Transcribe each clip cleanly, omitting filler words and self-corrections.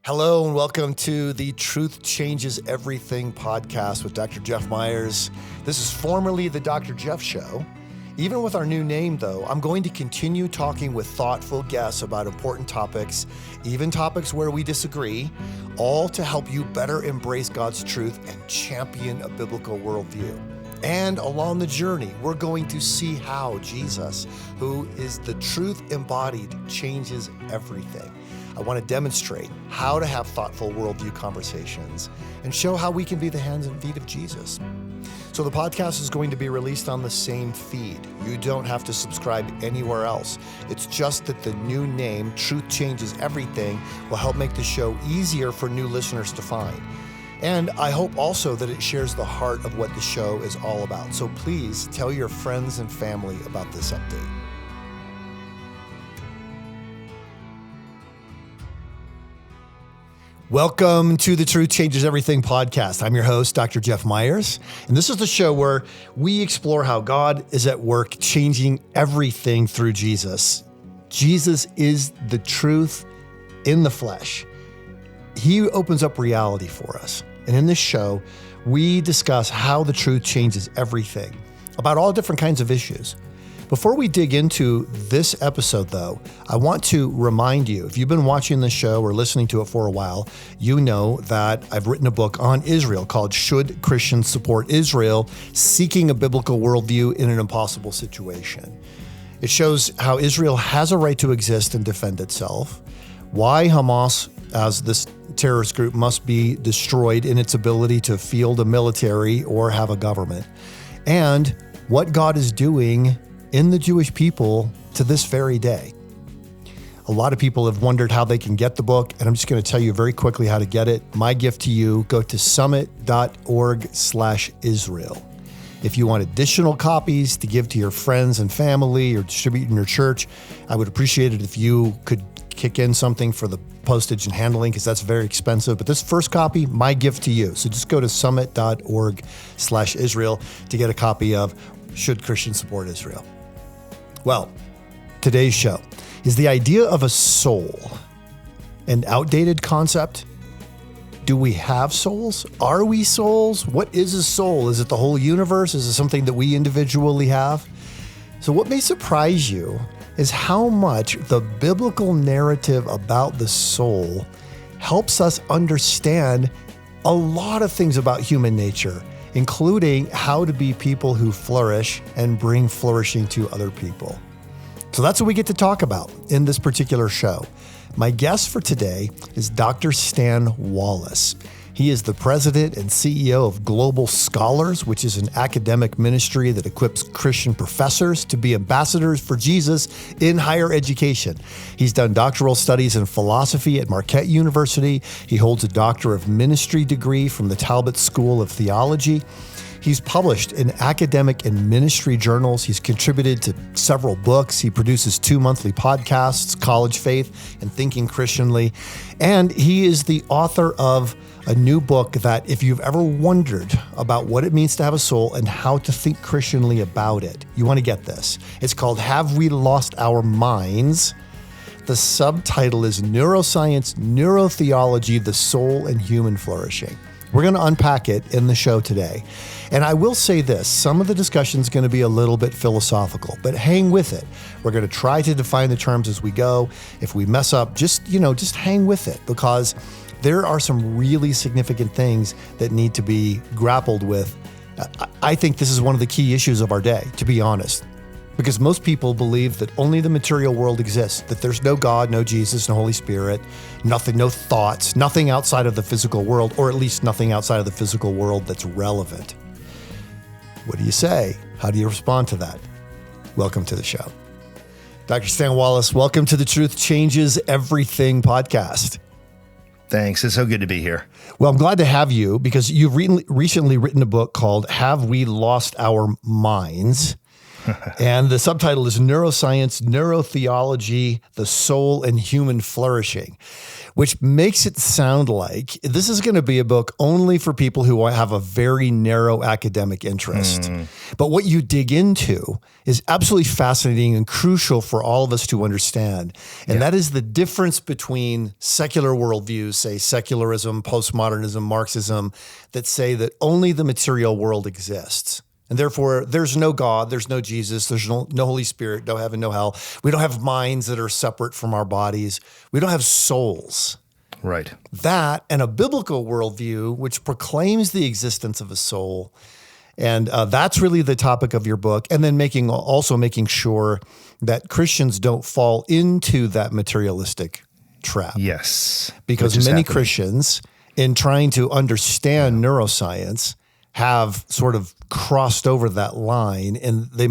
Hello and welcome to the Truth Changes Everything podcast with Dr. Jeff Myers. This is formerly the Dr. Jeff Show. Even with our new name, though, I'm going to continue talking with thoughtful guests about important topics, even topics where we disagree, all to help you better embrace God's truth and champion a biblical worldview. And along the journey, we're going to see how Jesus, who is the truth embodied, changes everything. I want to demonstrate how to have thoughtful worldview conversations and show how we can be the hands and feet of Jesus. So the podcast is going to be released on the same feed. You don't have to subscribe anywhere else. It's just that the new name, Truth Changes Everything, will help make the show easier for new listeners to find. And I hope also that it shares the heart of what the show is all about. So please tell your friends and family about this update. Welcome to the Truth Changes Everything podcast. I'm your host, Dr. Jeff Myers, and this is the show where we explore how God is at work changing everything through Jesus. Jesus is the truth in the flesh. He opens up reality for us. And in this show, we discuss how the truth changes everything about all different kinds of issues. Before we dig into this episode, though, I want to remind you, if you've been watching this show or listening to it for a while, you know that I've written a book on Israel called Should Christians Support Israel? Seeking a Biblical Worldview in an Impossible Situation. It shows how Israel has a right to exist and defend itself, why Hamas, as this terrorist group, must be destroyed in its ability to field a military or have a government, and what God is doing in the Jewish people to this very day. A lot of people have wondered how they can get the book, and I'm just going to tell you very quickly how to get it. My gift to you, go to summit.org/Israel. If you want additional copies to give to your friends and family or distribute in your church, I would appreciate it if you could kick in something for the postage and handling, because that's very expensive. But this first copy, my gift to you. So just go to summit.org/Israel to get a copy of Should Christians Support Israel? Well, today's show is the idea of a soul, an outdated concept. Do we have souls? Are we souls? What is a soul? Is it the whole universe? Is it something that we individually have? So what may surprise you is how much the biblical narrative about the soul helps us understand a lot of things about human nature, including how to be people who flourish and bring flourishing to other people. So that's what we get to talk about in this particular show. My guest for today is Dr. Stan Wallace. He is the president and CEO of Global Scholars, which is an academic ministry that equips Christian professors to be ambassadors for Jesus in higher education. He's done doctoral studies in philosophy at Marquette University. He holds a Doctor of Ministry degree from the Talbot School of Theology. He's published in academic and ministry journals. He's contributed to several books. He produces 2 monthly podcasts, College Faith and Thinking Christianly. And he is the author of a new book that, if you've ever wondered about what it means to have a soul and how to think Christianly about it, you want to get this. It's called Have We Lost Our Minds? The subtitle is Neuroscience, Neurotheology, the Soul and Human Flourishing. We're going to unpack it in the show today. And I will say this, some of the discussion is going to be a little bit philosophical, but hang with it. We're going to try to define the terms as we go. If we mess up, just hang with it, because there are some really significant things that need to be grappled with. I think this is one of the key issues of our day, to be honest, because most people believe that only the material world exists, that there's no God, no Jesus, no Holy Spirit, nothing, no thoughts, nothing outside of the physical world, or at least nothing outside of the physical world that's relevant. What do you say? How do you respond to that? Welcome to the show. Dr. Stan Wallace, welcome to the Truth Changes Everything podcast. Thanks. It's so good to be here. Well, I'm glad to have you because you've recently written a book called Have We Lost Our Minds? And the subtitle is Neuroscience, Neurotheology, the Soul and Human Flourishing, which makes it sound like this is going to be a book only for people who have a very narrow academic interest. But what you dig into is absolutely fascinating and crucial for all of us to understand. And that is the difference between secular worldviews, say secularism, postmodernism, Marxism, that say that only the material world exists. And therefore, there's no God, there's no Jesus, there's no Holy Spirit, no heaven, no hell. We don't have minds that are separate from our bodies. We don't have souls. Right. That and a biblical worldview, which proclaims the existence of a soul. And that's really the topic of your book. And then also making sure that Christians don't fall into that materialistic trap. Yes. Because many Christians, in trying to understand neuroscience, have sort of crossed over that line, and they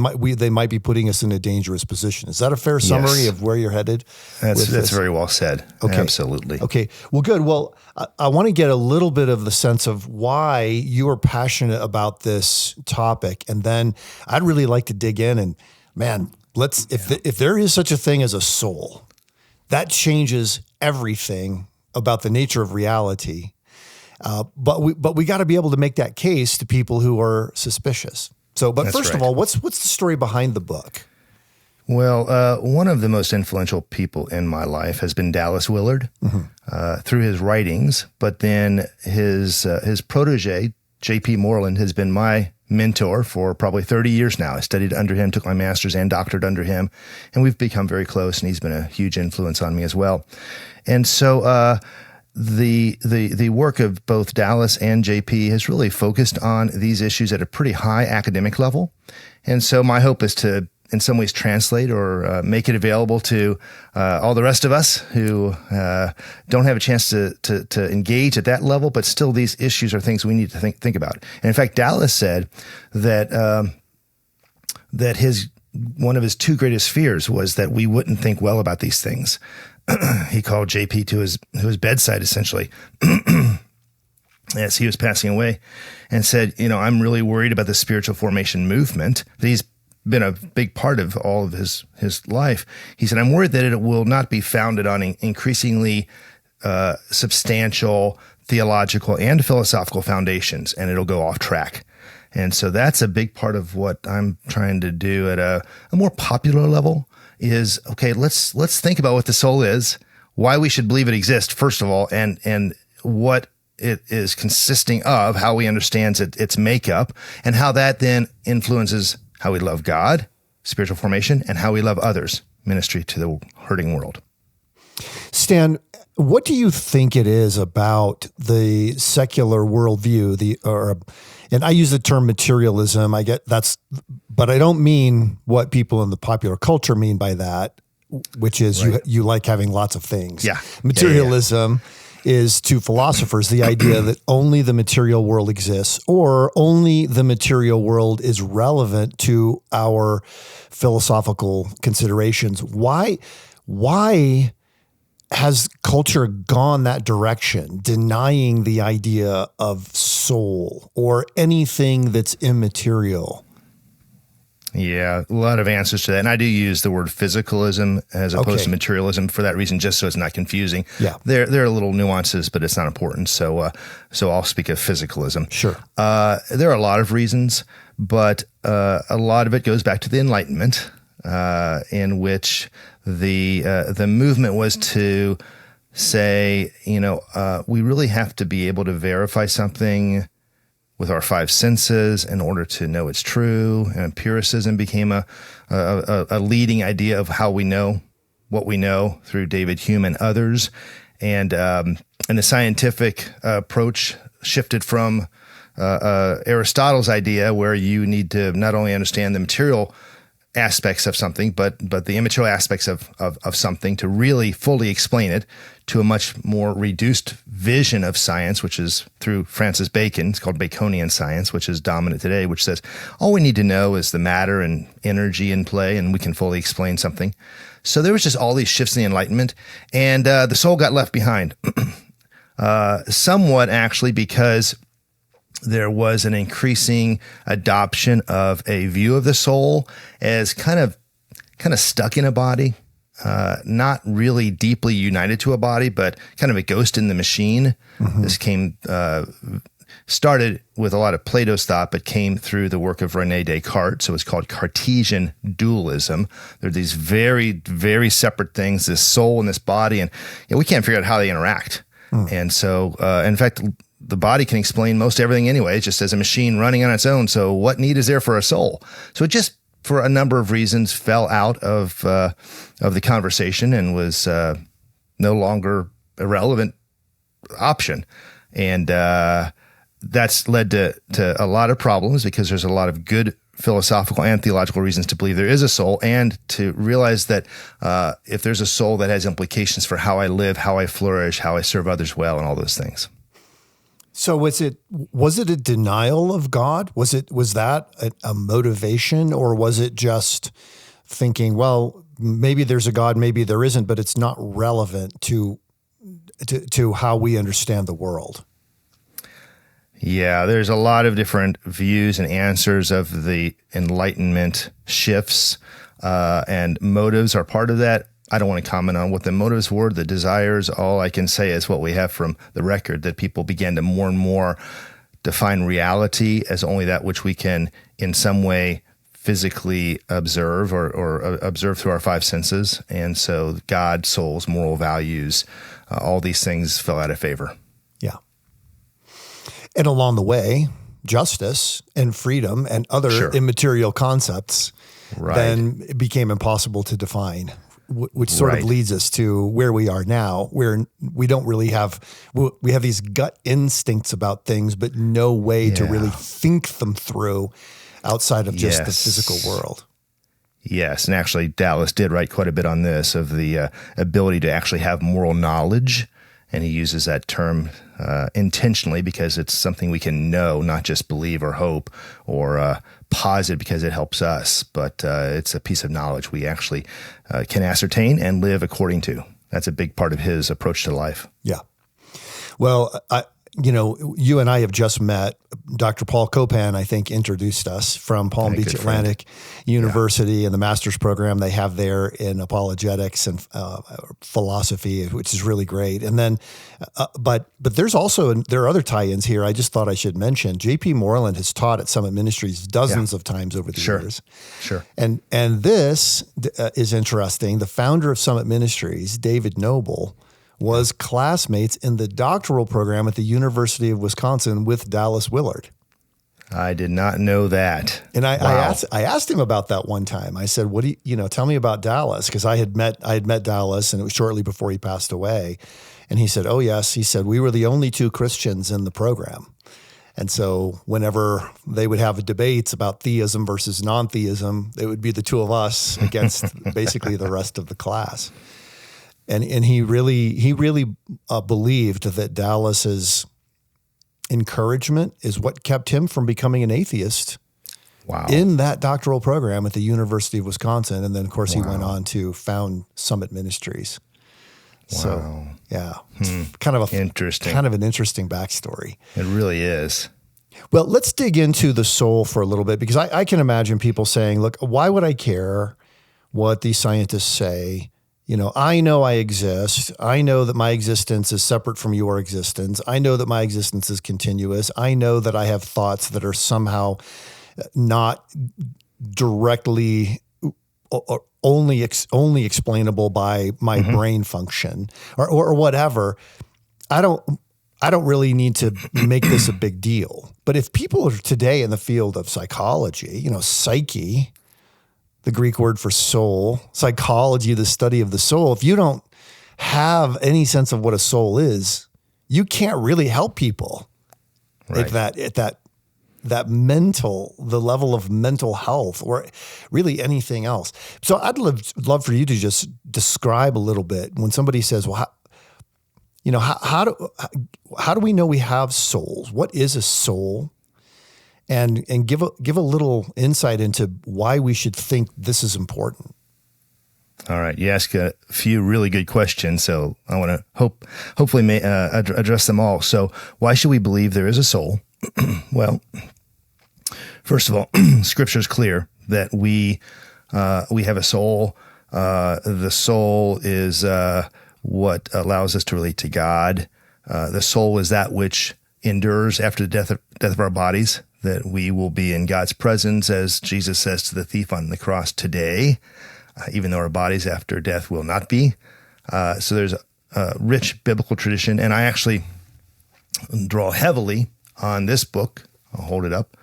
might be putting us in a dangerous position. Is that a fair summary of where you're headed? That's very well said. Okay. Absolutely. Okay. Well, good. Well, I want to get a little bit of the sense of why you are passionate about this topic, and then I'd really like to dig in. And man, if there is such a thing as a soul, that changes everything about the nature of reality. But we got to be able to make that case to people who are suspicious. But first of all, what's the story behind the book? Well, one of the most influential people in my life has been Dallas Willard through his writings, but then his protege, J.P. Moreland, has been my mentor for probably 30 years now. I studied under him, took my master's and doctorate under him, and we've become very close, and he's been a huge influence on me as well. And so the work of both Dallas and JP has really focused on these issues at a pretty high academic level. And so my hope is to, in some ways, translate or make it available to all the rest of us who don't have a chance to engage at that level, but still these issues are things we need to think about. And in fact, Dallas said that one of his two greatest fears was that we wouldn't think well about these things. He called JP to his bedside, essentially, as he was passing away, and said, I'm really worried about the spiritual formation movement that he's been a big part of all of his life. He said, I'm worried that it will not be founded on increasingly substantial theological and philosophical foundations, and it'll go off track. And so that's a big part of what I'm trying to do at a more popular level. Is okay. Let's think about what the soul is, why we should believe it exists, first of all, and what it is consisting of, how we understand its makeup, and how that then influences how we love God, spiritual formation, and how we love others, ministry to the hurting world. Stan, what do you think it is about the secular worldview, and I use the term materialism, but I don't mean what people in the popular culture mean by that, which is you like having lots of things. Yeah. Materialism is, to philosophers, the idea that only the material world exists, or only the material world is relevant to our philosophical considerations. Why has culture gone that direction, denying the idea of soul or anything that's immaterial? Yeah, a lot of answers to that. And I do use the word physicalism as opposed to materialism for that reason, just so it's not confusing. Yeah. There are little nuances, but it's not important. So I'll speak of physicalism. Sure. There are a lot of reasons, but a lot of it goes back to the Enlightenment, in which the movement was to say, we really have to be able to verify something with our five senses in order to know it's true. And empiricism became a leading idea of how we know what we know through David Hume and others. And the scientific approach shifted from Aristotle's idea, where you need to not only understand the material aspects of something, but the immaterial aspects of something to really fully explain it, to a much more reduced vision of science, which is through Francis Bacon. It's called Baconian science, which is dominant today, which says all we need to know is the matter and energy in play, and we can fully explain something. So there was just all these shifts in the Enlightenment, and the soul got left behind, somewhat actually, because there was an increasing adoption of a view of the soul as kind of stuck in a body, not really deeply united to a body, but kind of a ghost in the machine. Mm-hmm. This started with a lot of Plato's thought, but came through the work of René Descartes. So it's called Cartesian dualism. There are these very, very separate things, this soul and this body, and we can't figure out how they interact. And so, in fact, the body can explain most everything anyway, just as a machine running on its own. So what need is there for a soul? So it just, for a number of reasons, fell out of the conversation and was no longer a relevant option. And that's led to a lot of problems, because there's a lot of good philosophical and theological reasons to believe there is a soul, and to realize that if there's a soul, that has implications for how I live, how I flourish, how I serve others well, and all those things. So was it a denial of God? Was that a motivation, or was it just thinking, well, maybe there's a God, maybe there isn't, but it's not relevant to how we understand the world? Yeah, there's a lot of different views and answers of the Enlightenment shifts, and motives are part of that. I don't want to comment on what the motives were, the desires. All I can say is what we have from the record, that people began to more and more define reality as only that which we can in some way physically observe or observe through our five senses. And so God, souls, moral values, all these things fell out of favor. Yeah. And along the way, justice and freedom and other immaterial concepts then it became impossible to define, which sort of leads us to where we are now, where we don't really have these gut instincts about things, but no way to really think them through outside of just the physical world. Yes, and actually Dallas did write quite a bit on this, of the ability to actually have moral knowledge. And he uses that term intentionally, because it's something we can know, not just believe or hope or posit because it helps us, but it's a piece of knowledge we actually can ascertain and live according to. That's a big part of his approach to life. Yeah. Well, you and I have just met. Dr. Paul Copan, I think, introduced us from Palm Beach Atlantic University and the master's program they have there in apologetics and philosophy, which is really great. And then, but there are other tie-ins here. I just thought I should mention. J.P. Moreland has taught at Summit Ministries dozens of times over the years. Sure. And this is interesting. The founder of Summit Ministries, David Noble, was classmates in the doctoral program at the University of Wisconsin with Dallas Willard. I did not know that. And I asked him about that one time. I said, "What do you tell me about Dallas?" Because I had met Dallas, and it was shortly before he passed away. And he said, "Oh yes," he said, "we were the only two Christians in the program." And so whenever they would have debates about theism versus non-theism, it would be the two of us against basically the rest of the class. And he really believed that Dallas's encouragement is what kept him from becoming an atheist. Wow. In that doctoral program at the University of Wisconsin. And then, of course, he went on to found Summit Ministries. Wow. So, it's kind of an interesting backstory. It really is. Well, let's dig into the soul for a little bit, because I can imagine people saying, look, why would I care what these scientists say? I know I exist. I know that my existence is separate from your existence. I know that my existence is continuous. I know that I have thoughts that are somehow not directly or only explainable by my brain function or whatever. I don't really need to make this a big deal. But if people are today in the field of psychology, psyche, the Greek word for soul, psychology, the study of the soul, if you don't have any sense of what a soul is, you can't really help people at the level of mental health or really anything else. So I'd love for you to just describe a little bit when somebody says, well, how do we know we have souls? What is a soul? And give a little insight into why we should think this is important. All right, you ask a few really good questions, so I want to hopefully address them all. So, why should we believe there is a soul? Well, first of all, Scripture is clear that we have a soul. The soul is what allows us to relate to God. The soul is that which endures after the death of our bodies, that we will be in God's presence, as Jesus says to the thief on the cross today, even though our bodies after death will not be. So there's a rich biblical tradition, and I actually draw heavily on this book. I'll hold it up.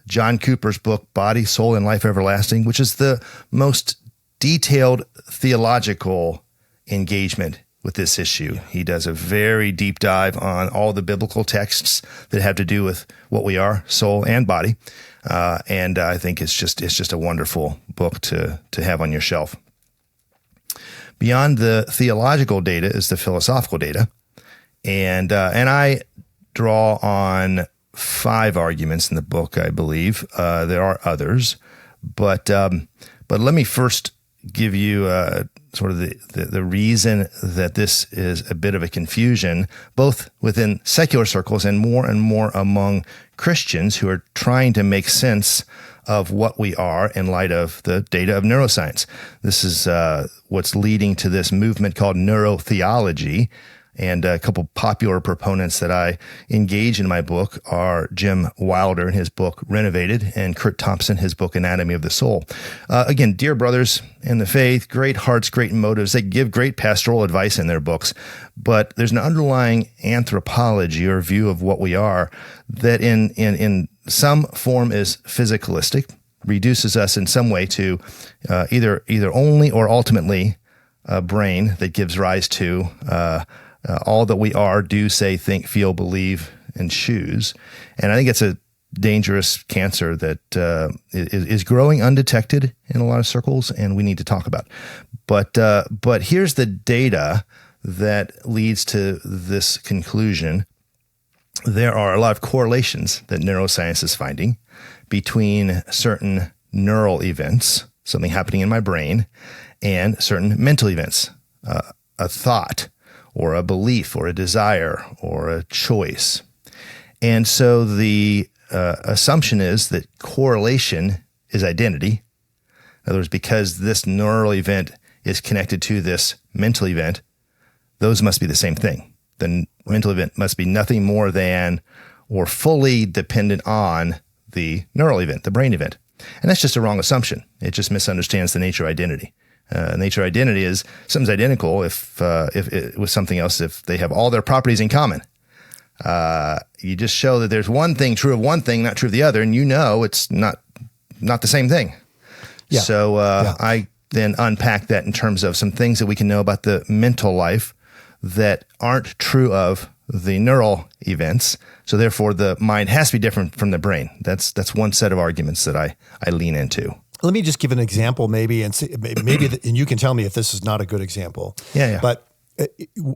John Cooper's book, Body, Soul, and Life Everlasting, which is the most detailed theological engagement with this issue. He does a very deep dive on all the biblical texts that have to do with what we are, soul and body. And I think it's just a wonderful book to have on your shelf. Beyond the theological data is the philosophical data. And I draw on 5 arguments in the book, I believe. There are others, but let me first give you sort of the reason that this is a bit of a confusion, both within secular circles and more among Christians who are trying to make sense of what we are in light of the data of neuroscience. This is what's leading to this movement called neurotheology. And a couple popular proponents that I engage in my book are Jim Wilder in his book Renovated, and Kurt Thompson, his book Anatomy of the Soul. Again, dear brothers in the faith, great hearts, great motives. They give great pastoral advice in their books, but there's an underlying anthropology or view of what we are that in some form is physicalistic, reduces us in some way to either only or ultimately a brain that gives rise to all that we are, do, say, think, feel, believe, and choose. And I think it's a dangerous cancer that is growing undetected in a lot of circles, and we need to talk about. But here's the data that leads to this conclusion. There are a lot of correlations that neuroscience is finding between certain neural events, something happening in my brain, and certain mental events, a thought, or a belief, or a desire, or a choice. And so the assumption is that correlation is identity. In other words, because this neural event is connected to this mental event, those must be the same thing. The mental event must be nothing more than or fully dependent on the neural event, the brain event. And that's just a wrong assumption. It just misunderstands the nature of identity. Nature of identity is something's identical if it was something else, if they have all their properties in common. You just show that there's one thing true of one thing, not true of the other, and you know it's not the same thing. Yeah. So I then unpack that in terms of some things that we can know about the mental life that aren't true of the neural events. So therefore, the mind has to be different from the brain. That's one set of arguments that I lean into. Let me just give an example, maybe, and see, and you can tell me if this is not a good example. Yeah. But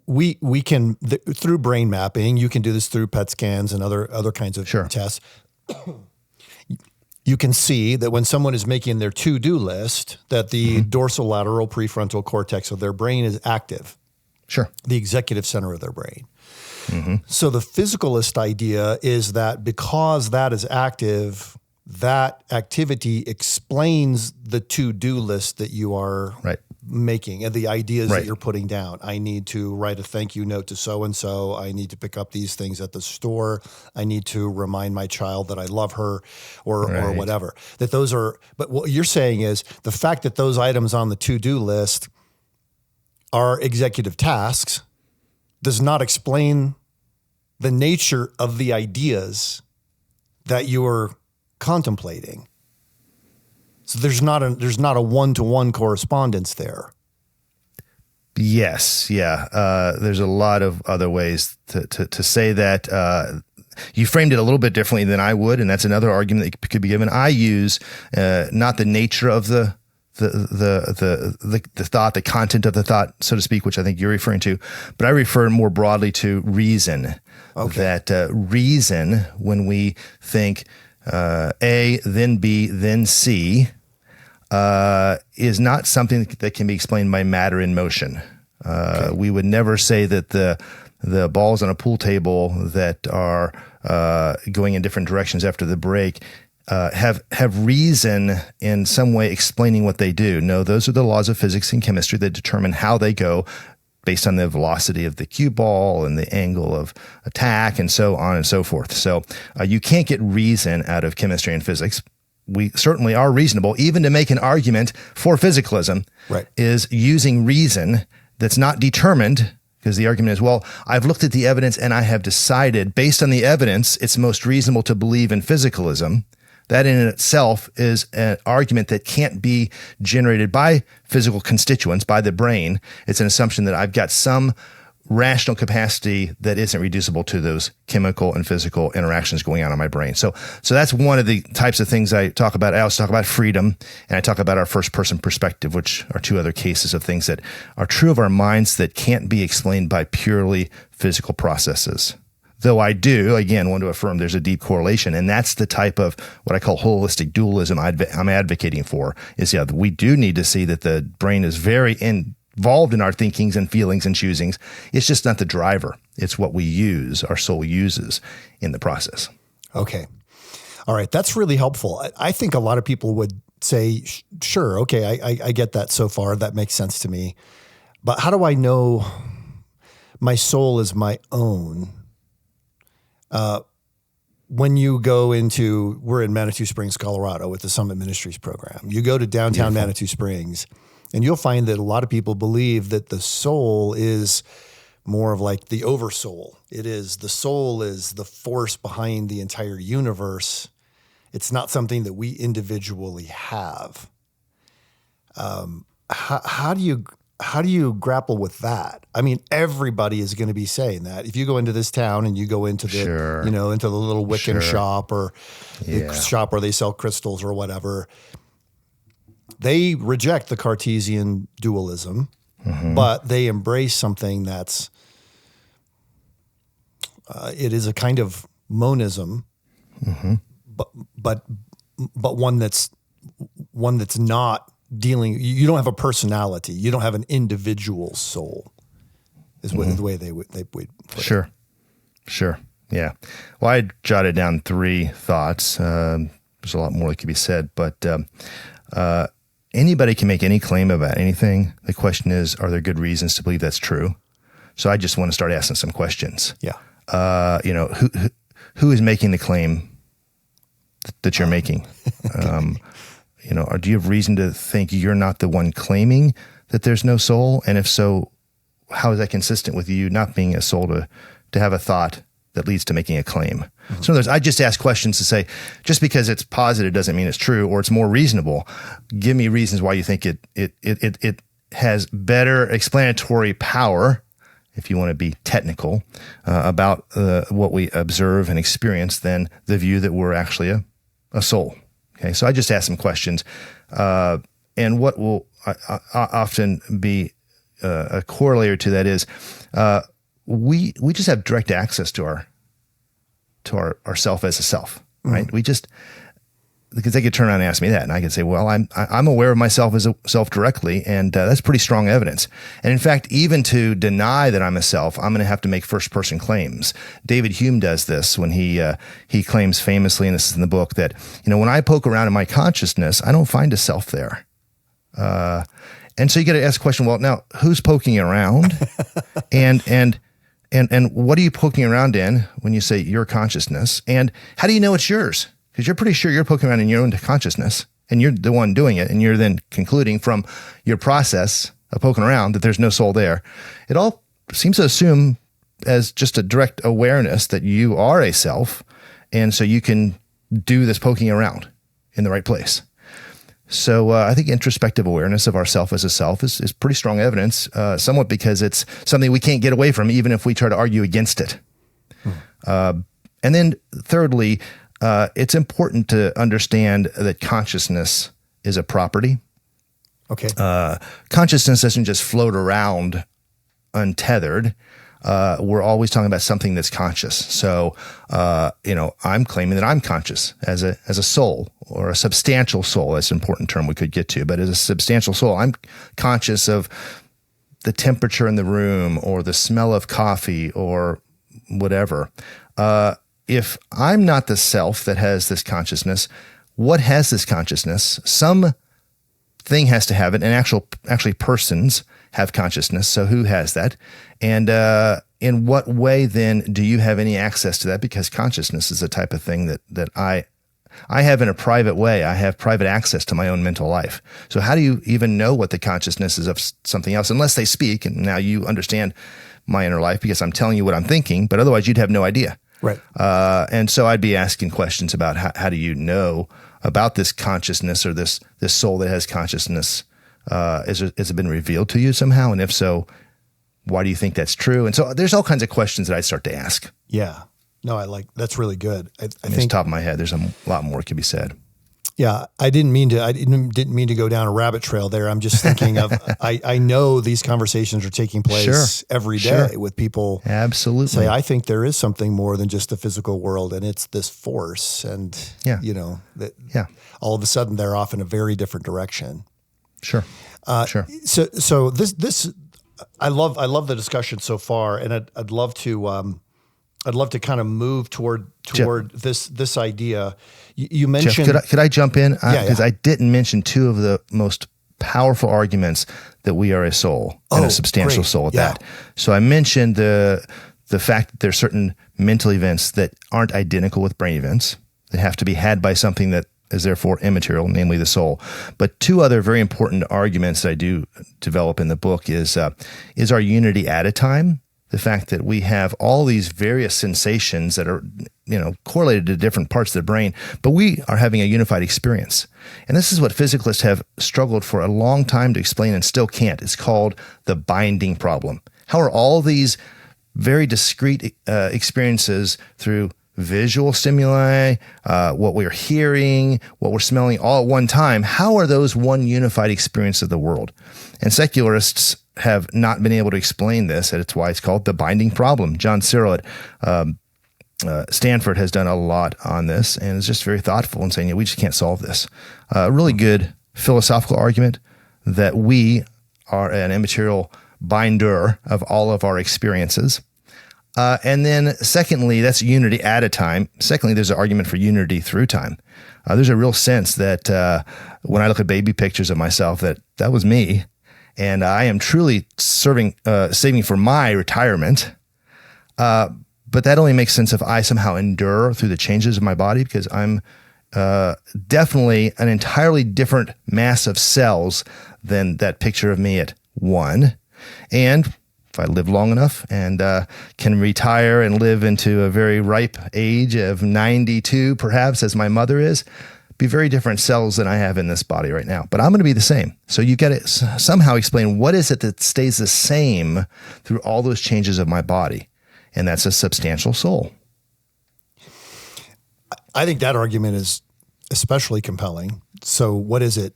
we can through brain mapping. You can do this through PET scans and other kinds of tests. You can see that when someone is making their to-do list, that the dorsolateral prefrontal cortex of their brain is active. Sure. The executive center of their brain. Mm-hmm. So the physicalist idea is that because that is active, that activity explains the to-do list that you are making and the ideas that you're putting down. I need to write a thank you note to so-and-so. I need to pick up these things at the store. I need to remind my child that I love her or whatever. That those are, but what you're saying is the fact that those items on the to-do list are executive tasks does not explain the nature of the ideas that you are contemplating. So there's not a one-to-one correspondence there. Yes, yeah. There's a lot of other ways to say that. You framed it a little bit differently than I would, and that's another argument that could be given. I use not the nature of the thought, the content of the thought, so to speak, which I think you're referring to, but I refer more broadly to reason. Okay. That reason, when we think A, then B, then C, is not something that can be explained by matter in motion. We would never say that the balls on a pool table that are going in different directions after the break, have reason in some way explaining what they do. No, those are the laws of physics and chemistry that determine how they go based on the velocity of the cue ball and the angle of attack and so on and so forth. So you can't get reason out of chemistry and physics. We certainly are reasonable. Even to make an argument for physicalism is using reason that's not determined, because the argument is, well, I've looked at the evidence and I have decided based on the evidence it's most reasonable to believe in physicalism. That in itself is an argument that can't be generated by physical constituents, by the brain. It's an assumption that I've got some rational capacity that isn't reducible to those chemical and physical interactions going on in my brain. So that's one of the types of things I talk about. I also talk about freedom, and I talk about our first person perspective, which are two other cases of things that are true of our minds that can't be explained by purely physical processes. Though I do, again, want to affirm there's a deep correlation, and that's the type of what I call holistic dualism I'm advocating for, is we do need to see that the brain is very involved in our thinkings and feelings and choosings. It's just not the driver. It's what we use, our soul uses in the process. Okay. All right. That's really helpful. I think a lot of people would say, sure, okay, I get that so far. That makes sense to me. But how do I know my soul is my own? When you go we're in Manitou Springs, Colorado with the Summit Ministries program. You go to downtown Manitou Springs and you'll find that a lot of people believe that the soul is more of like the oversoul. The soul is the force behind the entire universe. It's not something that we individually have. How do you grapple with that? I mean, everybody is going to be saying that. If you go into this town and you go into the, into the little Wiccan shop or the shop where they sell crystals or whatever, they reject the Cartesian dualism, but they embrace something that's, it is a kind of monism, but one that's not dealing. You don't have a personality. You don't have an individual soul. Is what the way they would put it. Sure. Yeah. Well, I jotted down 3 thoughts. There's a lot more that could be said, but anybody can make any claim about anything. The question is, are there good reasons to believe that's true? So I just want to start asking some questions. Yeah. Who is making the claim that you're making? Or do you have reason to think you're not the one claiming that there's no soul? And if so, how is that consistent with you not being a soul to have a thought that leads to making a claim? So in other words, I just ask questions to say, just because it's positive doesn't mean it's true or it's more reasonable. Give me reasons why you think it has better explanatory power, if you want to be technical, about what we observe and experience than the view that we're actually a soul. Okay, so I just ask some questions, and what will often be a corollary to that is we just have direct access to our self as a self, right? We just, because they could turn around and ask me that, and I could say, well, I'm aware of myself as a self directly, and that's pretty strong evidence. And in fact, even to deny that I'm a self, I'm going to have to make first person claims. David Hume does this when he claims famously, and this is in the book, that when I poke around in my consciousness, I don't find a self there. And so you got to ask the question, well, now who's poking around, and what are you poking around in when you say your consciousness, and how do you know it's yours? Because you're pretty sure you're poking around in your own consciousness and you're the one doing it, and you're then concluding from your process of poking around that there's no soul there. It all seems to assume as just a direct awareness that you are a self, and so you can do this poking around in the right place. So I think introspective awareness of ourself as a self is pretty strong evidence, somewhat because it's something we can't get away from even if we try to argue against it. And then thirdly, it's important to understand that consciousness is a property. Okay. Consciousness doesn't just float around untethered. We're always talking about something that's conscious. So, I'm claiming that I'm conscious as a soul, or a substantial soul. That's an important term we could get to. But as a substantial soul, I'm conscious of the temperature in the room, or the smell of coffee, or whatever. if I'm not the self that has this consciousness, what has this consciousness? Some thing has to have it, and actually persons have consciousness. So who has that? And in what way then do you have any access to that? Because consciousness is the type of thing that I have in a private way. I have private access to my own mental life. So how do you even know what the consciousness is of something else unless they speak? And now you understand my inner life because I'm telling you what I'm thinking, but otherwise you'd have no idea. Right. And so I'd be asking questions about how do you know about this consciousness or this soul that has consciousness? Has it been revealed to you somehow? And if so, why do you think that's true? And so there's all kinds of questions that I start to ask. Yeah. No, that's really good. I think off the top of my head, there's a lot more can be said. Yeah, I didn't mean to go down a rabbit trail there. I'm just thinking of I know these conversations are taking place every day with people. Absolutely. Say, I think there is something more than just the physical world, and it's this force, and all of a sudden they're off in a very different direction. Sure. So this I love the discussion so far, and I'd love to kind of move toward this idea. You mentioned. Jeff, could I jump in? Because yeah. I didn't mention two of the most powerful arguments that we are a soul and a substantial soul at that. So I mentioned the fact that there are certain mental events that aren't identical with brain events that have to be had by something that is therefore immaterial, namely the soul. But two other very important arguments that I do develop in the book is our unity at a time. The fact that we have all these various sensations that are, correlated to different parts of the brain, but we are having a unified experience. And this is what physicalists have struggled for a long time to explain and still can't. It's called the binding problem. How are all these very discrete experiences through visual stimuli, what we're hearing, what we're smelling all at one time, how are those one unified experience of the world? And secularists have not been able to explain this, and it's why it's called the binding problem. John Searle at Stanford has done a lot on this and is just very thoughtful in saying, we just can't solve this. A really good philosophical argument that we are an immaterial binder of all of our experiences. And then secondly, that's unity at a time. Secondly, there's an argument for unity through time. There's a real sense that when I look at baby pictures of myself, that was me. And I am truly saving for my retirement. But that only makes sense if I somehow endure through the changes of my body, because I'm definitely an entirely different mass of cells than that picture of me at 1. And if I live long enough and can retire and live into a very ripe age of 92, perhaps, as my mother is, be very different cells than I have in this body right now. But I'm going to be the same. So you got to somehow explain what is it that stays the same through all those changes of my body. And that's a substantial soul. I think that argument is especially compelling. So what is it?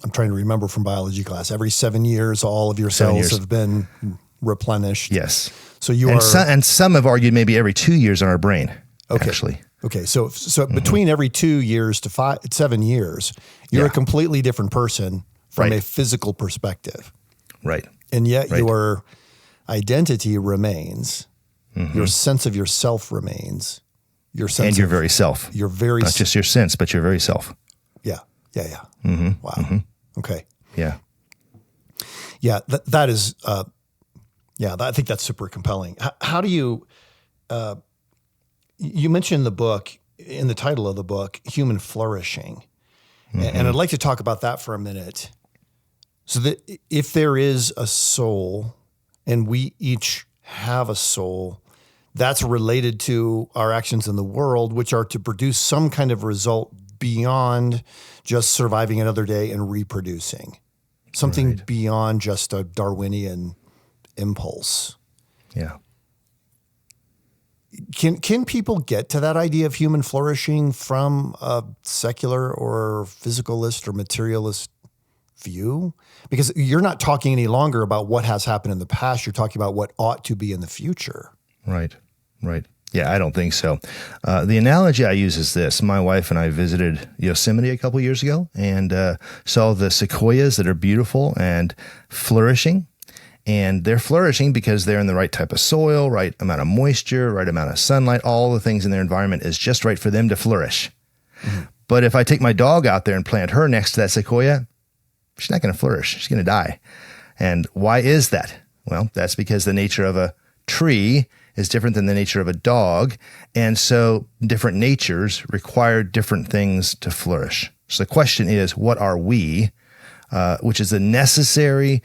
I'm trying to remember from biology class. Every 7 years, all of your cells have been replenished. Yes. So and some have argued maybe every 2 years in our brain, actually. Okay. So between every 2 years to 7 years, you're a completely different person from a physical perspective. Right. And yet your identity remains. Mm-hmm. Your sense of yourself remains. Your very self. Your very not just your sense, but your very self. Yeah. Mm-hmm. Wow. Mm-hmm. Okay. Yeah. Yeah. That is. I think that's super compelling. How do you? You mentioned in the title of the book, Human Flourishing, and I'd like to talk about that for a minute. So that if there is a soul, and we each have a soul, that's related to our actions in the world, which are to produce some kind of result beyond just surviving another day and reproducing. Something beyond just a Darwinian impulse. Yeah. Can people get to that idea of human flourishing from a secular or physicalist or materialist view? Because you're not talking any longer about what has happened in the past. You're talking about what ought to be in the future. Right. Yeah, I don't think so. The analogy I use is this. My wife and I visited Yosemite a couple years ago and saw the sequoias that are beautiful and flourishing. And they're flourishing because they're in the right type of soil, right amount of moisture, right amount of sunlight, all the things in their environment is just right for them to flourish. Mm-hmm. But if I take my dog out there and plant her next to that sequoia, she's not going to flourish. She's going to die. And why is that? Well, that's because the nature of a tree is different than the nature of a dog. And so different natures require different things to flourish. So the question is, what are we? Which is a necessary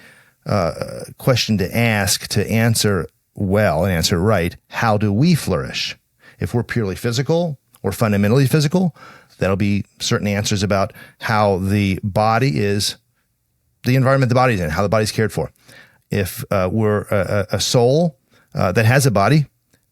question to ask to answer well and answer right. How do we flourish? If we're purely physical or fundamentally physical, that'll be certain answers about how the body is, the environment the body's in, how the body's cared for. If we're a soul that has a body,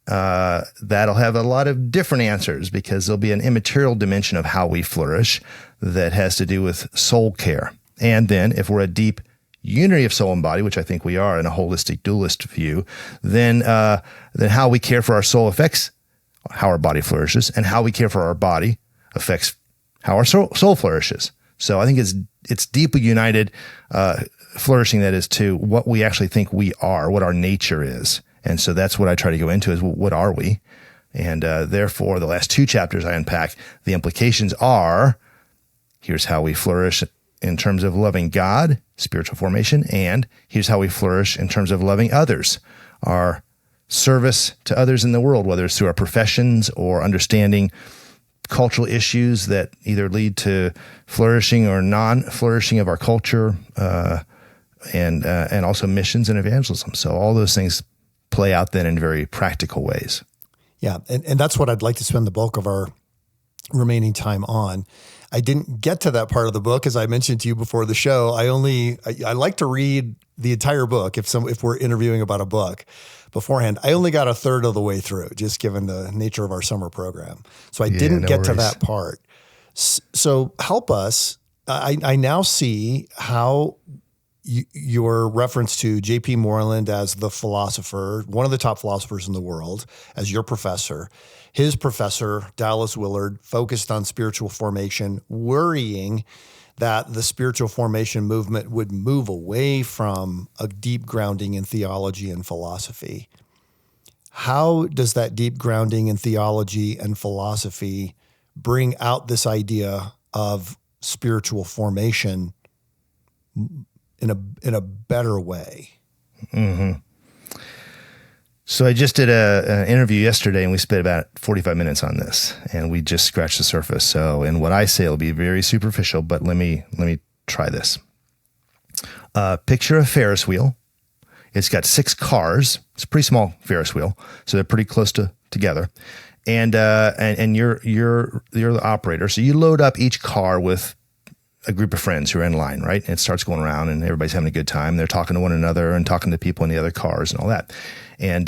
that'll have a lot of different answers because there'll be an immaterial dimension of how we flourish that has to do with soul care. And then if we're a deep unity of soul and body, which I think we are in a holistic dualist view, then how we care for our soul affects how our body flourishes, and how we care for our body affects how our soul flourishes. So I think it's deeply united flourishing, that is, to what we actually think we are, what our nature is. And so that's what I try to go into is, what are we? And therefore, the last two chapters I unpack, the implications are, here's how we flourish in terms of loving God, spiritual formation, and here's how we flourish in terms of loving others, our service to others in the world, whether it's through our professions or understanding cultural issues that either lead to flourishing or non-flourishing of our culture, and also missions and evangelism. So all those things play out then in very practical ways. Yeah, and that's what I'd like to spend the bulk of our remaining time on. I didn't get to that part of the book, as I mentioned to you before the show. I like to read the entire book if we're interviewing about a book beforehand. I only got a third of the way through, just given the nature of our summer program. So I didn't get to that part. So help us. I now see how your reference to J.P. Moreland as the philosopher, one of the top philosophers in the world, as your professor. His professor, Dallas Willard, focused on spiritual formation, worrying that the spiritual formation movement would move away from a deep grounding in theology and philosophy. How does that deep grounding in theology and philosophy bring out this idea of spiritual formation in a better way? Mm-hmm. So I just did an interview yesterday, and we spent about 45 minutes on this, and we just scratched the surface. So, and what I say will be very superficial, but let me try this. Picture a Ferris wheel. It's got 6 cars. It's a pretty small Ferris wheel, so they're pretty close together. And you're the operator, so you load up each car with a group of friends who are in line, right? And it starts going around, and everybody's having a good time. They're talking to one another and talking to people in the other cars and all that. And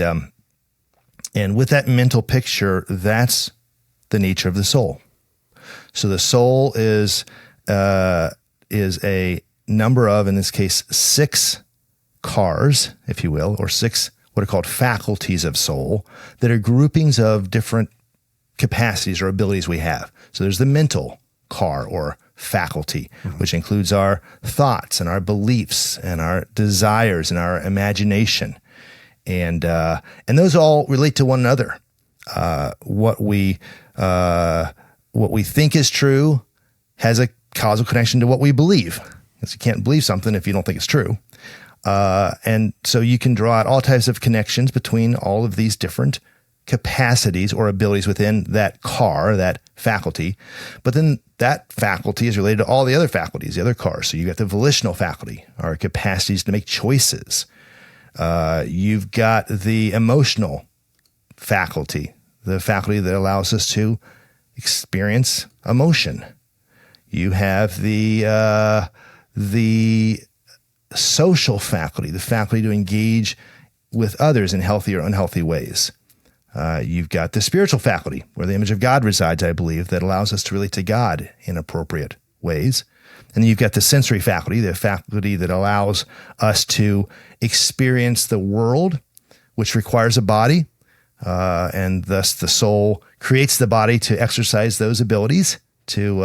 with that mental picture, that's the nature of the soul. So the soul is a number of, in this case, 6 cars, if you will, or 6 what are called faculties of soul that are groupings of different capacities or abilities we have. So there's the mental car or faculty, which includes our thoughts and our beliefs and our desires and our imagination. And those all relate to one another. What we think is true has a causal connection to what we believe. Because you can't believe something if you don't think it's true. And so you can draw out all types of connections between all of these different capacities or abilities within that car, that faculty. But then that faculty is related to all the other faculties, the other cars. So you got the volitional faculty, our capacities to make choices. You've got the emotional faculty, the faculty that allows us to experience emotion. You have the social faculty, the faculty to engage with others in healthy or unhealthy ways. You've got the spiritual faculty, where the image of God resides, I believe, that allows us to relate to God in appropriate ways. And then you've got the sensory faculty, the faculty that allows us to experience the world, which requires a body. And thus the soul creates the body to exercise those abilities to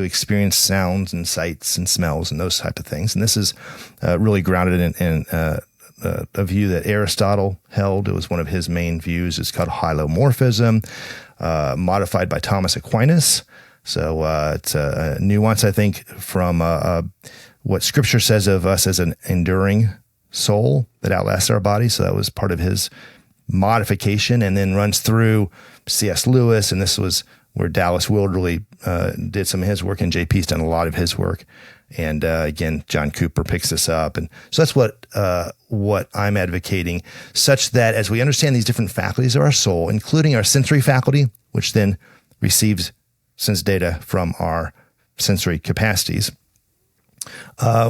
experience sounds and sights and smells and those type of things. And this is really grounded in a view that Aristotle held. It was one of his main views. It's called hylomorphism, modified by Thomas Aquinas. So it's a nuance, I think, from what Scripture says of us as an enduring soul that outlasts our body. So that was part of his modification, and then runs through C.S. Lewis, and this was where Dallas Wilderley did some of his work, and JP's done a lot of his work. And again, John Cooper picks this up. And so that's what I'm advocating, such that as we understand these different faculties of our soul, including our sensory faculty, which then receives sense data from our sensory capacities,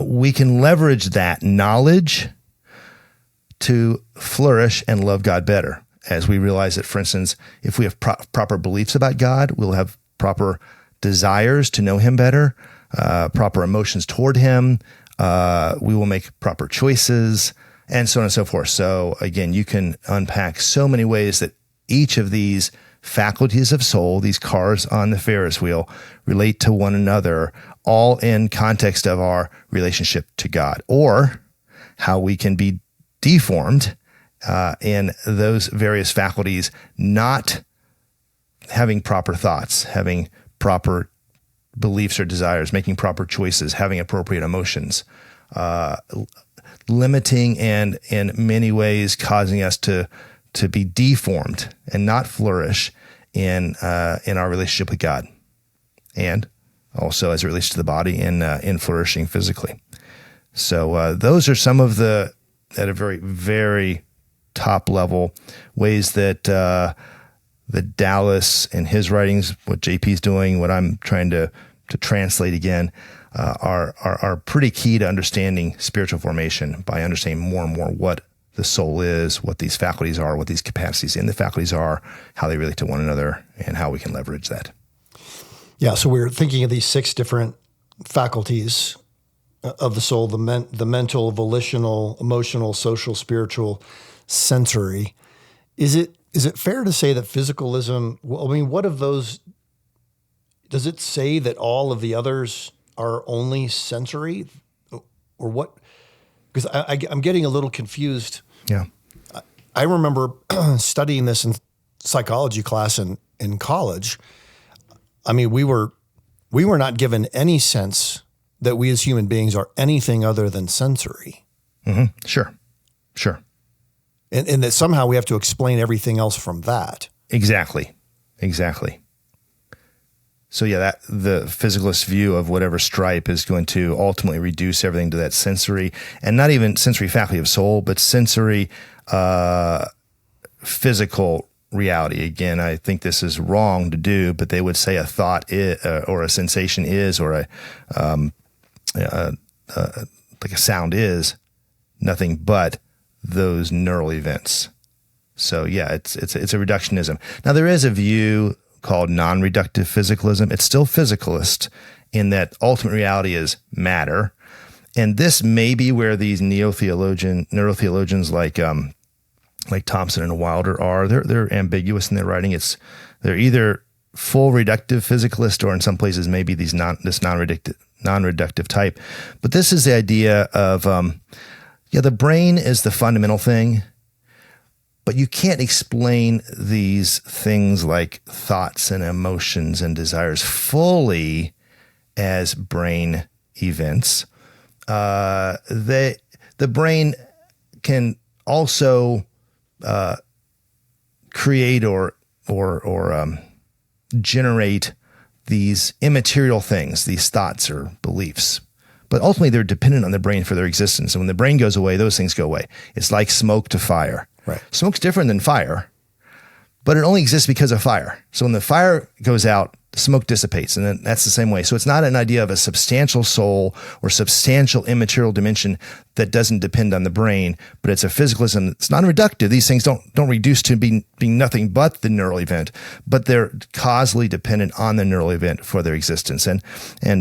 we can leverage that knowledge to flourish and love God better. As we realize that, for instance, if we have proper beliefs about God, we'll have proper desires to know him better, proper emotions toward him, we will make proper choices, and so on and so forth. So again, you can unpack so many ways that each of these faculties of soul, these cars on the Ferris wheel, relate to one another, all in context of our relationship to God, or how we can be deformed in those various faculties, not having proper thoughts, having proper beliefs or desires, making proper choices, having appropriate emotions, limiting and in many ways causing us to be deformed and not flourish in our relationship with God, and also as it relates to the body in flourishing physically. So those are some of the, at a very, very top level, ways that that Dallas in his writings, what JP's doing, what I'm trying to translate again, are pretty key to understanding spiritual formation, by understanding more and more what the soul is, what these faculties are, what these capacities in the faculties are, how they relate to one another, and how we can leverage that. Yeah, so we're thinking of these 6 different faculties of the soul: the mental, volitional, emotional, social, spiritual, sensory. Is it fair to say that physicalism, I mean, what of those, does it say that all of the others are only sensory, or what? Because I'm getting a little confused. Yeah. I remember studying this in psychology class in college. I mean, we were not given any sense that we as human beings are anything other than sensory. Mm-hmm. Sure. And that somehow we have to explain everything else from that. Exactly. So yeah, that the physicalist view of whatever stripe is going to ultimately reduce everything to that sensory, and not even sensory faculty of soul, but sensory physical reality. Again, I think this is wrong to do, but they would say a thought or a sensation is, or like a sound is nothing but those neural events. So yeah, it's a reductionism. Now there is a view called non-reductive physicalism. It's still physicalist in that ultimate reality is matter. And this may be where these neurotheologians like Thompson and Wilder are. They're ambiguous in their writing. They're either full reductive physicalist, or in some places maybe this non-reductive type. But this is the idea of the brain is the fundamental thing, but you can't explain these things like thoughts and emotions and desires fully as brain events. The brain can also create or generate these immaterial things, these thoughts or beliefs. But ultimately, they're dependent on the brain for their existence. And when the brain goes away, those things go away. It's like smoke to fire. Right. Smoke's different than fire, but it only exists because of fire. So when the fire goes out, the smoke dissipates, and then that's the same way. So it's not an idea of a substantial soul or substantial immaterial dimension that doesn't depend on the brain, but it's a physicalism. It's non-reductive. These things don't reduce to being nothing but the neural event, but they're causally dependent on the neural event for their existence. And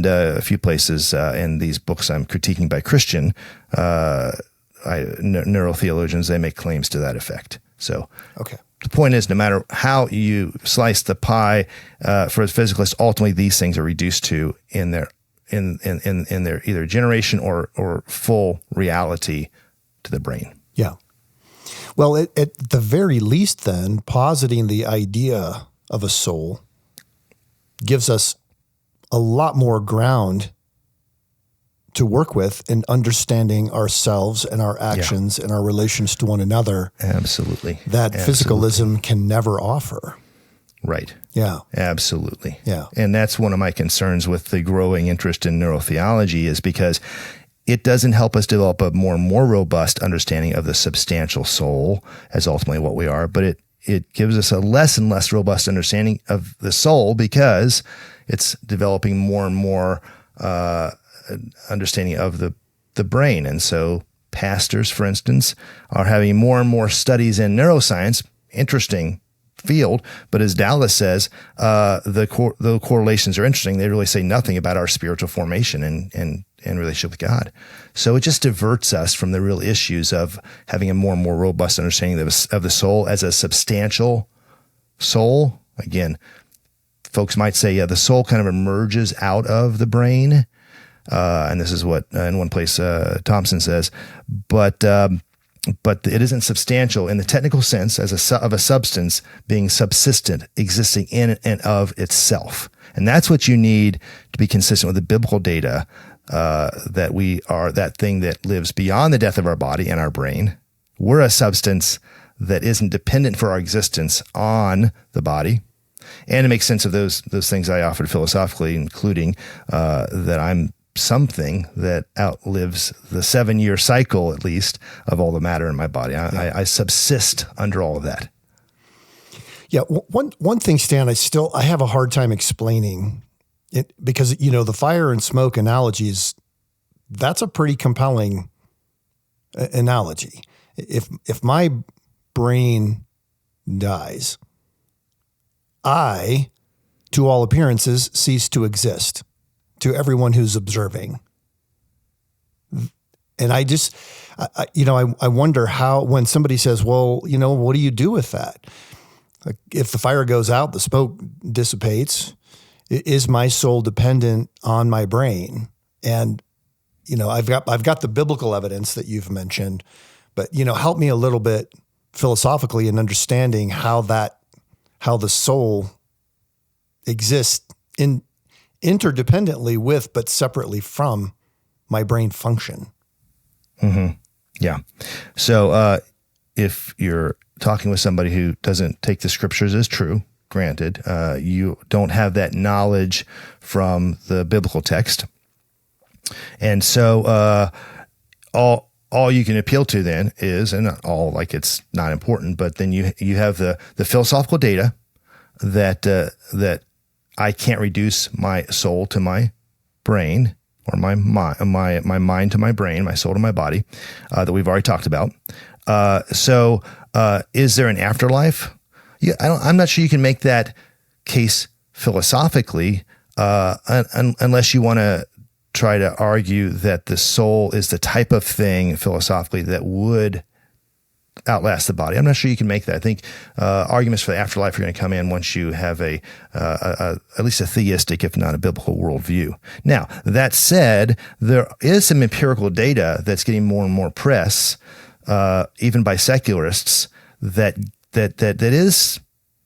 a few places in these books I'm critiquing by Christian neurotheologians, they make claims to that effect. So okay. The point is, no matter how you slice the pie, for a physicalist, ultimately these things are reduced to in their either generation or full reality to the brain. Yeah. Well, at the very least then, positing the idea of a soul gives us a lot more ground to work with in understanding ourselves and our actions and our relations to one another. Absolutely. That physicalism can never offer. Right. Yeah. Absolutely. Yeah. And that's one of my concerns with the growing interest in neurotheology, is because it doesn't help us develop a more and more robust understanding of the substantial soul as ultimately what we are, but it gives us a less and less robust understanding of the soul because it's developing more and more understanding of the brain. And so pastors, for instance, are having more and more studies in neuroscience, interesting field, but as Dallas says, the correlations are interesting. They really say nothing about our spiritual formation and relationship with God. So it just diverts us from the real issues of having a more and more robust understanding of the soul as a substantial soul. Again, folks might say, the soul kind of emerges out of the brain. And this is what in one place Thompson says, but it isn't substantial in the technical sense of a substance being subsistent, existing in and of itself. And that's what you need to be consistent with the biblical data, that we are that thing that lives beyond the death of our body and our brain. We're a substance that isn't dependent for our existence on the body. And to make sense of those things I offered philosophically, including that I'm something that outlives the 7-year cycle, at least, of all the matter in my body. I subsist under all of that. Yeah. One thing, Stan, I have a hard time explaining it because, the fire and smoke analogies, that's a pretty compelling analogy. If my brain dies, I, to all appearances, cease to exist to everyone who's observing. And I wonder how, when somebody says, well, what do you do with that? Like, if the fire goes out, the smoke dissipates, is my soul dependent on my brain? And, I've got the biblical evidence that you've mentioned, but, help me a little bit philosophically in understanding how the soul exists interdependently with, but separately from my brain function. Mm-hmm. Yeah. So if you're talking with somebody who doesn't take the scriptures as true, granted, you don't have that knowledge from the biblical text. And so all you can appeal to then is, and not all, like it's not important, but then you have the philosophical data that I can't reduce my soul to my brain, or my mind to my brain, my soul to my body, that we've already talked about. So is there an afterlife? Yeah, I'm not sure you can make that case philosophically, unless you want to try to argue that the soul is the type of thing philosophically that would outlast the body. I'm not sure you can make that. I think arguments for the afterlife are going to come in once you have at least a theistic, if not a biblical worldview. Now, that said, there is some empirical data that's getting more and more press, even by secularists, that is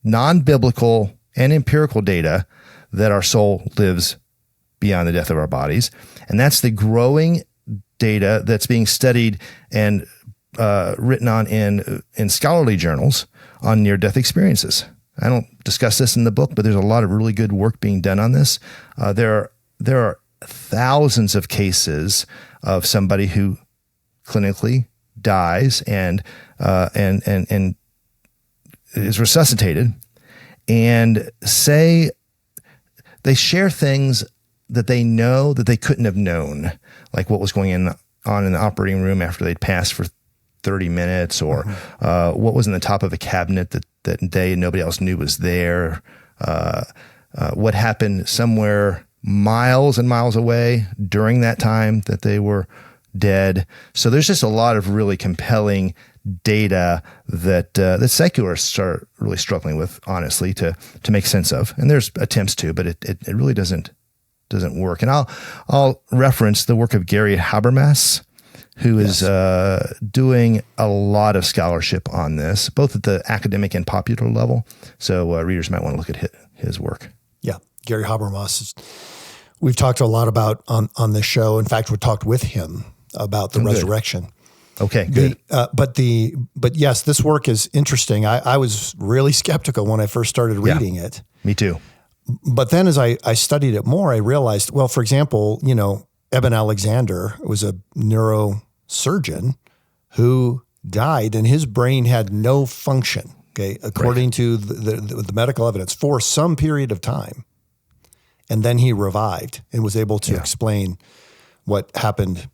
non-biblical and empirical data that our soul lives beyond the death of our bodies. And that's the growing data that's being studied and written on in scholarly journals on near-death experiences. I don't discuss this in the book, but there's a lot of really good work being done on this. There are thousands of cases of somebody who clinically dies and is resuscitated, and say they share things that they know that they couldn't have known, like what was going on in the operating room after they'd passed for 30 minutes, or what was in the top of a cabinet that they and nobody else knew was there, what happened somewhere miles and miles away during that time that they were dead. So there's just a lot of really compelling data that secularists are really struggling with, honestly, to make sense of. And there's attempts to, but it really doesn't work. And I'll reference the work of Gary Habermas, who is doing a lot of scholarship on this, both at the academic and popular level. So readers might want to look at his work. Yeah, Gary Habermas. We've talked a lot about on this show. In fact, we talked with him about the resurrection. Okay, good. But yes, this work is interesting. I was really skeptical when I first started reading it. Me too. But then as I studied it more, I realized, well, for example, Eben Alexander was a neurosurgeon who died and his brain had no function, okay, according to the medical evidence for some period of time. And then he revived and was able to explain what happened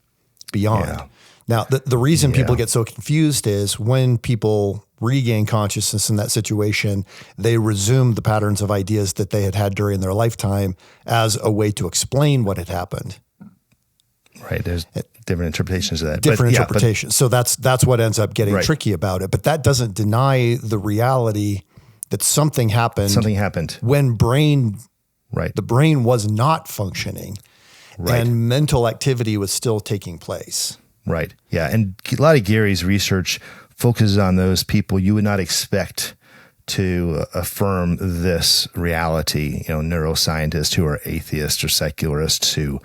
beyond. Yeah. Now, the reason people get so confused is when people regain consciousness in that situation, they resume the patterns of ideas that they had during their lifetime as a way to explain what had happened. Right. There's different interpretations of that. Different interpretations. So that's what ends up getting tricky about it. But that doesn't deny the reality that something happened. Something happened. When the brain was not functioning and mental activity was still taking place. Right. Yeah. And a lot of Gary's research focuses on those people you would not expect to affirm this reality. Neuroscientists who are atheists or secularists who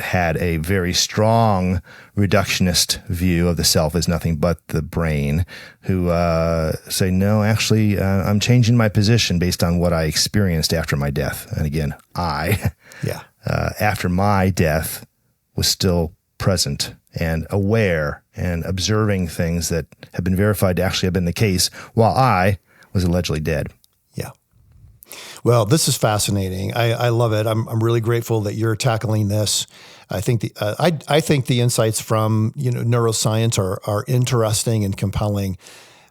had a very strong reductionist view of the self as nothing but the brain, who say, no, actually, I'm changing my position based on what I experienced after my death. And again, after my death was still present and aware and observing things that have been verified to actually have been the case while I was allegedly dead. Yeah. Well, this is fascinating. I love it. I'm really grateful that you're tackling this. I think the insights from neuroscience are interesting and compelling.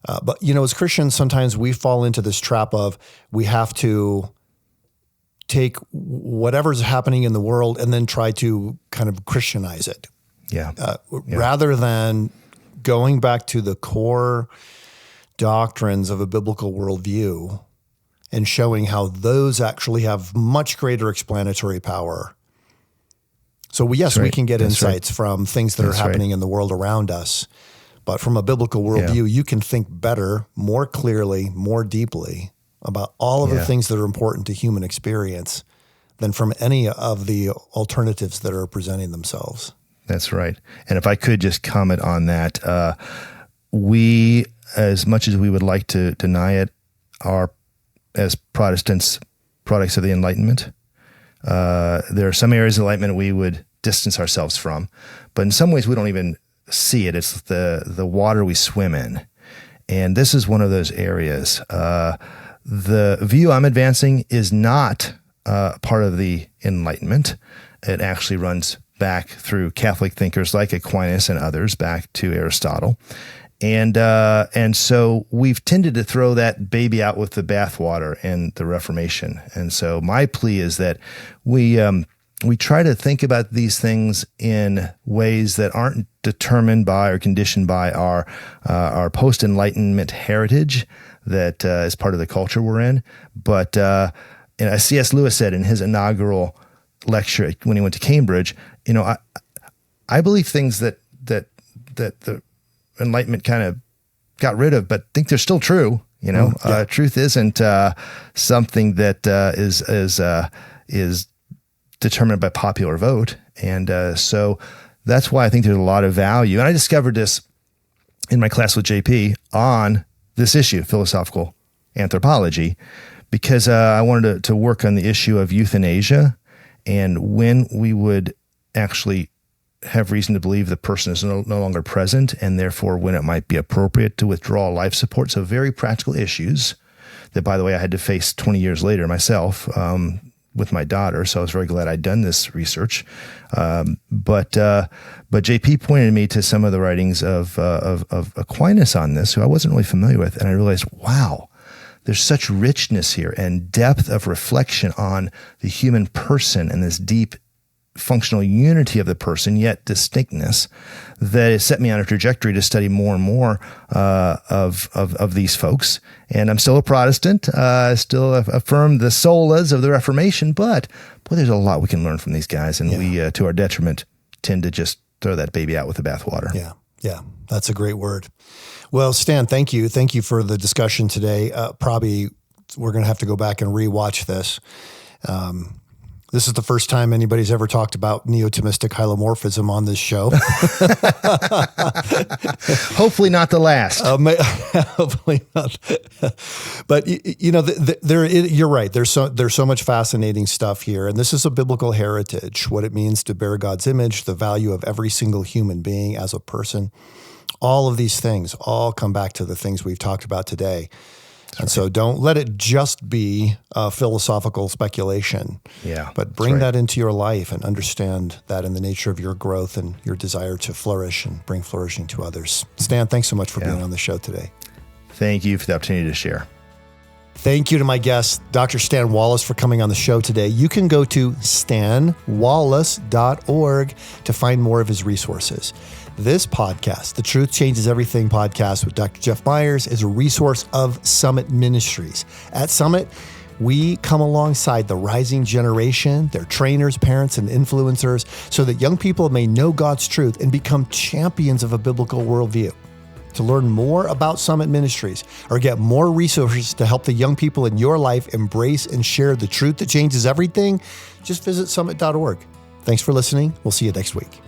But as Christians, sometimes we fall into this trap of we have to take whatever's happening in the world and then try to kind of Christianize it. Rather than going back to the core doctrines of a biblical worldview and showing how those actually have much greater explanatory power. So we can get insights from things that are happening in the world around us, but from a biblical worldview, you can think better, more clearly, more deeply about all of the things that are important to human experience than from any of the alternatives that are presenting themselves. That's right. And if I could just comment on that, we, as much as we would like to deny it, are, as Protestants, products of the Enlightenment. There are some areas of Enlightenment we would distance ourselves from, but in some ways we don't even see it. It's the water we swim in. And this is one of those areas. The view I'm advancing is not part of the Enlightenment. It actually runs back through Catholic thinkers like Aquinas and others, back to Aristotle. And so we've tended to throw that baby out with the bathwater in the Reformation. And so my plea is that we try to think about these things in ways that aren't determined by or conditioned by our post-Enlightenment heritage that is part of the culture we're in. But as C.S. Lewis said in his inaugural lecture when he went to Cambridge, I believe things that the Enlightenment kind of got rid of, but think they're still true. Truth isn't something that is determined by popular vote, and so that's why I think there's a lot of value. And I discovered this in my class with JP on this issue, philosophical anthropology, because I wanted to work on the issue of euthanasia and when we would actually have reason to believe the person is no longer present, and therefore when it might be appropriate to withdraw life support. So very practical issues that, by the way, I had to face 20 years later myself with my daughter. So I was very glad I'd done this research. But JP pointed me to some of the writings of Aquinas on this, who I wasn't really familiar with, and I realized, wow, there's such richness here and depth of reflection on the human person and this deep functional unity of the person, yet distinctness, that has set me on a trajectory to study more and more of these folks. And I'm still a Protestant, still affirm the solas of the Reformation, but boy, there's a lot we can learn from these guys, and we, to our detriment, tend to just throw that baby out with the bathwater. Yeah. That's a great word. Well, Stan, thank you. Thank you for the discussion today. Probably we're going to have to go back and rewatch this. This is the first time anybody's ever talked about neotomistic hylomorphism on this show. Hopefully not the last. Hopefully not. But you're right. There's so much fascinating stuff here, and this is a biblical heritage. What it means to bear God's image, the value of every single human being as a person. All of these things all come back to the things we've talked about today. And so don't let it just be a philosophical speculation. Yeah, but bring that into your life and understand that in the nature of your growth and your desire to flourish and bring flourishing to others. Stan, thanks so much for being on the show today. Thank you for the opportunity to share. Thank you to my guest, Dr. Stan Wallace, for coming on the show today. You can go to stanwallace.org to find more of his resources. This podcast, the Truth Changes Everything podcast with Dr. Jeff Myers, is a resource of Summit Ministries. At Summit, we come alongside the rising generation, their trainers, parents, and influencers, so that young people may know God's truth and become champions of a biblical worldview. To learn more about Summit Ministries or get more resources to help the young people in your life embrace and share the truth that changes everything, just visit summit.org. Thanks for listening. We'll see you next week.